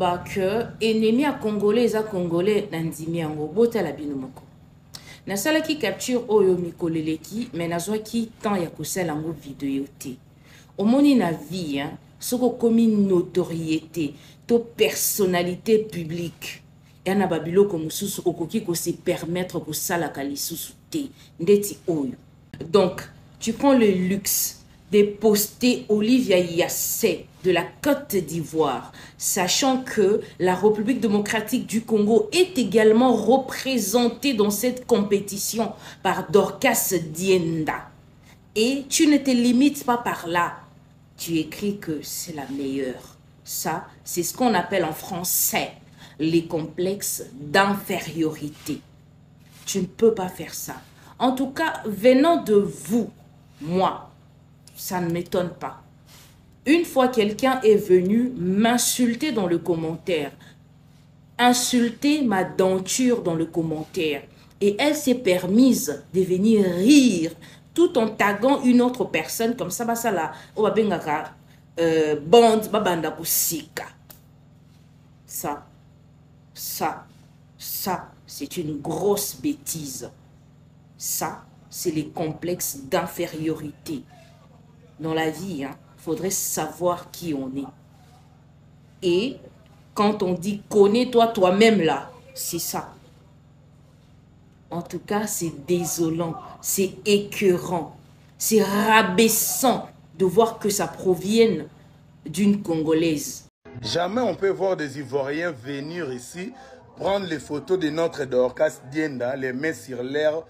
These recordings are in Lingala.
Bah que ennemi à congolais à congolais nandimi yango bota la bino moko. Na sala ki capture oyo mikoleleki mais nazwa ki temps ya kosala ngo vidéo te. Omoni na vie hein, soko komi notoriété, to personnalité publique. Yana babilo ko mususu okoki ko se permettre ko sala kalisusu te. Ndeti oyo. Donc, tu prends le luxe de poster Olivia Yassé de la Côte d'Ivoire, sachant que la République démocratique du Congo est également représentée dans cette compétition par Dorcas Dienda. Et tu ne te limites pas par là. Tu écris que c'est la meilleure. Ça, c'est ce qu'on appelle en français les complexes d'infériorité. Tu ne peux pas faire ça. En tout cas, venant de vous, moi, ça ne m'étonne pas. Une fois quelqu'un est venu m'insulter dans le commentaire, insulter ma denture dans le commentaire, et elle s'est permise de venir rire tout en taguant une autre personne comme ça, ça là, bande babanda kusika. Ça, c'est une grosse bêtise. Ça, c'est les complexes d'infériorité. Dans la vie, il faudrait savoir qui on est. Et quand on dit connais-toi toi-même là, c'est ça. En tout cas, c'est désolant, c'est écœurant, c'est rabaissant de voir que ça provienne d'une Congolaise. Jamais on peut voir des Ivoiriens venir ici, prendre les photos de notre Dorcas Dienda, les mettre sur leur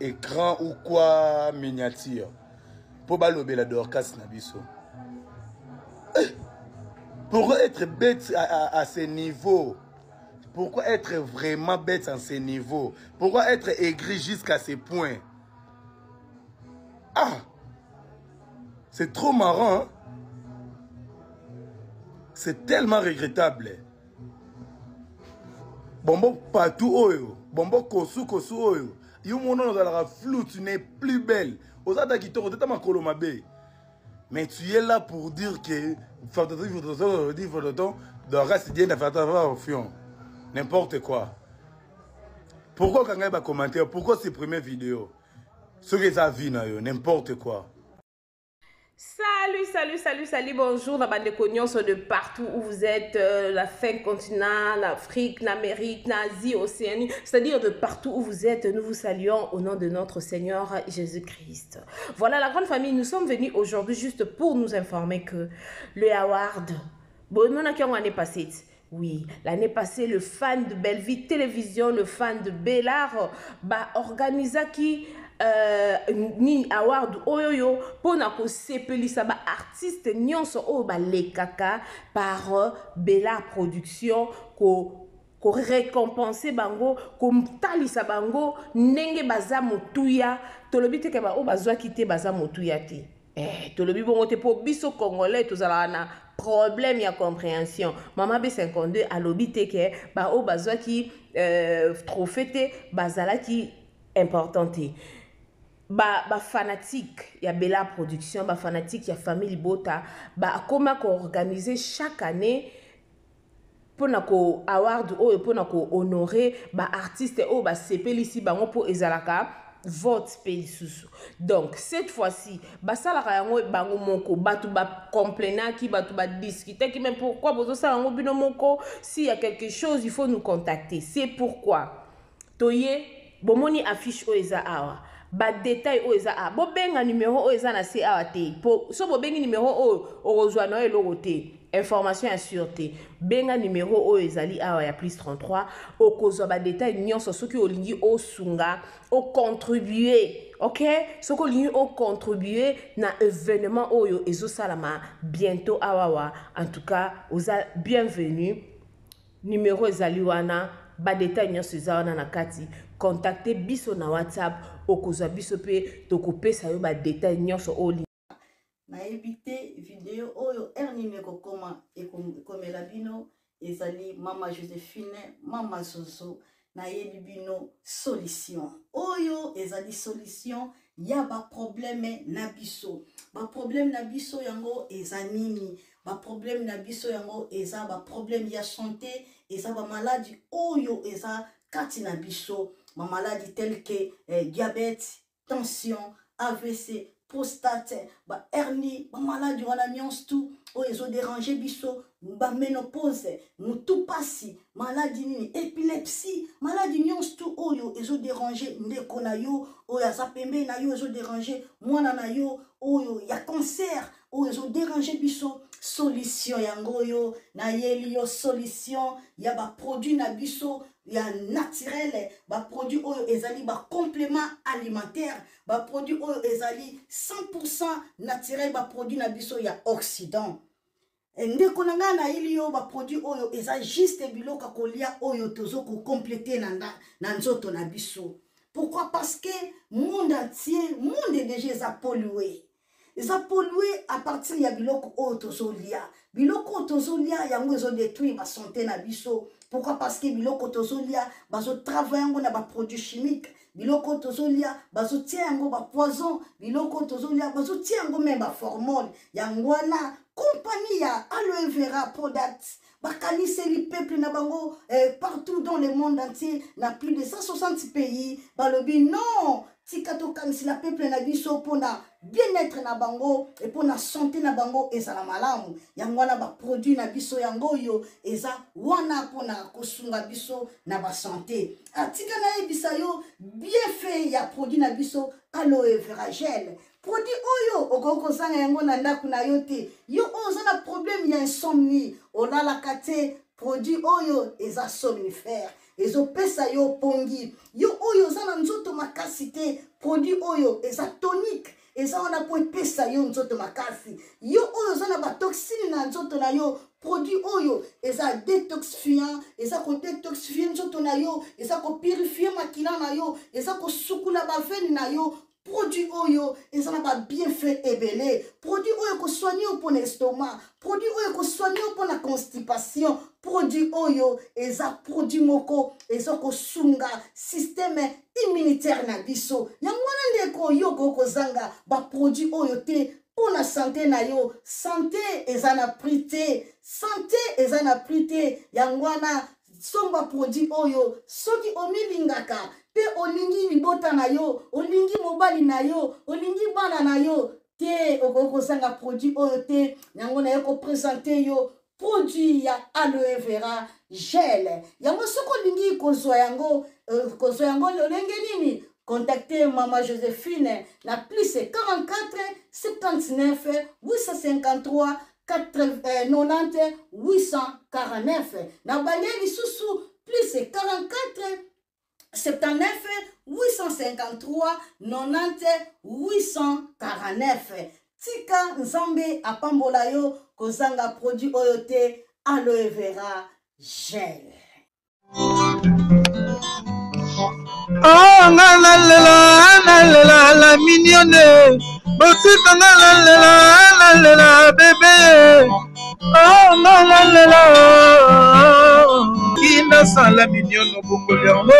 écran ou quoi miniature. Pour balober la Dorcas Nabiso. Pourquoi être bête à ce niveau? Pourquoi être vraiment bête à ce niveau? Pourquoi être aigri jusqu'à ce point? Ah! C'est trop marrant. Hein? C'est tellement regrettable. Bombo partout oyo. Bombo kosu oyo. Yo mon nom dans la flou, tu n'es plus belle. Mais tu es là pour dire que n'importe quoi. Pourquoi quand il y a commentaire? Pourquoi ces premières vidéos? Ce que ça vit, n'importe quoi. Salut, bonjour, la bande de cognons de partout où vous êtes, la 5 continents, l'Afrique, l'Amérique, l'Asie, l'Océanie, c'est-à-dire de partout où vous êtes, nous vous saluons au nom de notre Seigneur Jésus-Christ. Voilà la grande famille, nous sommes venus aujourd'hui juste pour nous informer que le award, bon, on a qui l'année passée. Oui, l'année passée, le fan de Belleville Télévision, le fan de Bellard, organisa qui ni award oyoyo pona ko sepelisa ba artiste nyonso o ba lekaka par Bellard Production ko récompenser bango ko talisa bango ndenge baza motuya tolobi te ke ba o bazwa kite baza motuya te tolobi bongo te po biso congolais tozala na problème ya compréhension. Maman B52 alobi te ke ba o bazwa ki trophée te bazala ki importante. Fanatique ya Bellard Production, fanatique ya famille Bota, comment organiser chaque année pour ko award ou pour ko honorer artiste ou sepeli ici bango pour ezalaka vote pelisusu. Donc cette fois-ci basalaka yango bango moko batu ba complainant qui batu ba discuter qui même pourquoi bozo sala yango bino moko, s'il y a quelque chose il faut nous contacter. C'est pourquoi toye bomoni affiche o eza awa détail o eza a bo benga numéro o eza na se awa te po so bo bengi numéro o ozwa na eloko te information ya sûreté benga numéro o ezali awa ya plus 33 okozwa détail nyonso soki olingi o sunga o contribuer. OK, soko olingi o contribuer na événement oyo ezosalama bientôt awawa. En tout cas oza bienvenue, numéro ezali wana détail nyonso eza wana na kati. Contactez biso na WhatsApp okozwa biso pe tokopesa yo détail nyonso oli na éviter vidéo oyo ernime ko koma ekomela bino ezali mama Joséphine mama Zozo na yebi bino solution oyo ezali solution ya ba problème na biso yango ezanini ba problème na biso yango eza ba problème ya santé eza ba maladie oyo eza kati na biso ba maladie telle que diabète, tension, AVC, prostate, ba hernie, ba maladie wana nyonso tout oyo ezo déranger biso, ba ménopause, mutu pasi, maladie nini, épilepsie, maladie nyonso tout oyo ezo déranger ndeko na yo, oyo aza pembe na yo ezo déranger mwana na yo, oyo ya cancer, oyo ezo déranger biso, solution yango yo na yeli yo solution ya ba produit na biso ya naturel, ba produit oyo ezali ba complément alimentaire, ba produit oyo ezali 100% naturel, ba produit na biso ya Occident. Ndeko na nga na ili yo ba produit oyo eza juste biloka kolia oyo tozo ko compléter na nzoto na biso. Pourquoi? Parce que monde entier, monde déjà eza pollué. Eza pollué à partir ya biloko oyo tozolia. Biloko tozolia yango ezo détruire ba santé na biso. Pourquoi? Parce que biloko tozolia bazo travailler yango na ba produits chimiques. Biloko tozolia bazo tia yango ba poison. Biloko tozolia bazo tia yango même ba hormone. Yango wana compagnie ya aloe vera products bakaniseli peuple na bango partout dans le monde entier, na plus de 160 pays. Balobi non, tikato kanisi la peuple na biso pona bien-être na bango et pona santé na bango ezala malamu. Yango wana ba produit na biso yango yo eza wana pona kosunga biso na ba santé. Atika na ebisa yo bien fait ya produit na biso aloe vera gel. Produit oyo okoko zanga yango na ndaku na yo te. Yo oza na problème ya insomnie, olala kate produit oyo eza somnifère. Ezo pesa yo pongi. Yo oyo oza na nzoto makasi te, produit oyo eza tonique. Eza wana po pesa yo nzoto makasi. Yo oyo oza na ba toxine na nzoto na yo, produit oyo eza détoxifiant, eza ko détoxifier nzoto na yo, eza ko purifier makila na yo, eza ko sukula ba veine na yo. Produit oyo ezana ba bienfait ebele, produit oyo ko soigner pour l'estomac, produit oyo ko soigner pour la constipation, produit oyo eza produit moko eza ko sunga système immunitaire na biso. Yango wana ndeko yo ko zanga ba produit oyo te pour la santé na yo. Santé ezana prité, santé ezana prité. Yango wana somba produit oyo soki omilingaka pe olingi libota na yo, olingi mobali na yo, olingi bana na yo te okoko sanga produit oyo te. Yango na yoko présenter yo produit ya aloe vera gel. Yango soko olingi kozwa yango lolenge nini? Contactez Maman Joséphine na plus 44 79 853 90 849. Na balieli susu plus 44 79 853 90 849. Tika nzambe apambola yo kozanga produit oyo te aloe vera gel. Oh la mignonne, botika la bébé. Oh la kina sala mignonne bokoli yango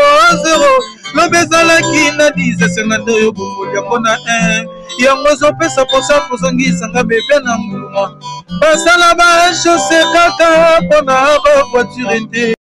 0 lobezala kina 10 senganda yo bokoli yango na 1 yango zopesa posa kozongisanga bebe na mbuma basala ba chausse kaka pona ba voiture te